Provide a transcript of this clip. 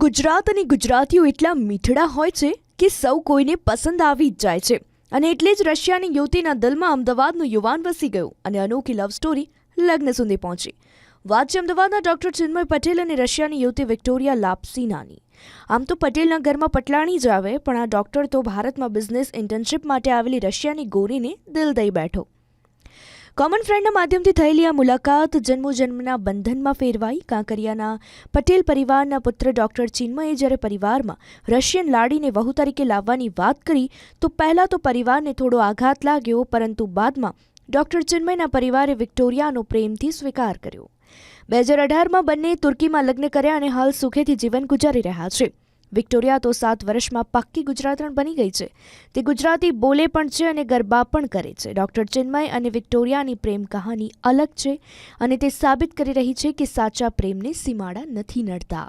ગુજરાત અને ગુજરાતીઓ એટલા મીઠડા હોય છે કે સૌ કોઈને પસંદ આવી જ જાય છે અને એટલે જ રશિયાની યુવતીના દિલમાં અમદાવાદનું યુવાન વસી ગયું અને અનોખી લવ સ્ટોરી લગ્ન સુધી પહોંચી. વાત છે અમદાવાદના ડોક્ટર ચિન્મય પટેલ અને રશિયાની યુવતી વિક્ટોરિયા લાપ્સીનાની. આમ તો પટેલના ઘરમાં પટલાણી જ આવે, પણ આ ડોક્ટર તો ભારતમાં બિઝનેસ ઇન્ટર્નશિપ માટે આવેલી રશિયાની ગોરીને દિલ દઈ બેઠો. કોમન ફ્રેન્ડના માધ્યમથી થયેલી આ મુલાકાત જન્મોજન્મના બંધનમાં ફેરવાઈ. કાંકરિયાના પટેલ પરિવારના પુત્ર ડોક્ટર ચિન્મયે જ્યારે પરિવારમાં રશિયન લાડીને વહુ તરીકે લાવવાની વાત કરી તો પહેલાં તો પરિવારને થોડો આઘાત લાગ્યો, પરંતુ બાદમાં ડોક્ટર ચિન્મયના પરિવારે વિક્ટોરિયાનો પ્રેમથી સ્વીકાર કર્યો. 2018માં બંને તુર્કીમાં લગ્ન કર્યા અને હાલ સુખેથી જીવન ગુજારી રહ્યા છે. વિક્ટોરિયા તો 7 વર્ષમાં પાક્કી ગુજરાતણ બની ગઈ છે. તે ગુજરાતી બોલે પણ છે અને ગરબા પણ કરે છે. ડોક્ટર ચિન્મય અને વિક્ટોરિયાની પ્રેમ કહાની અલગ છે અને તે સાબિત કરી રહી છે કે સાચા પ્રેમને સીમાડા નથી નડતા.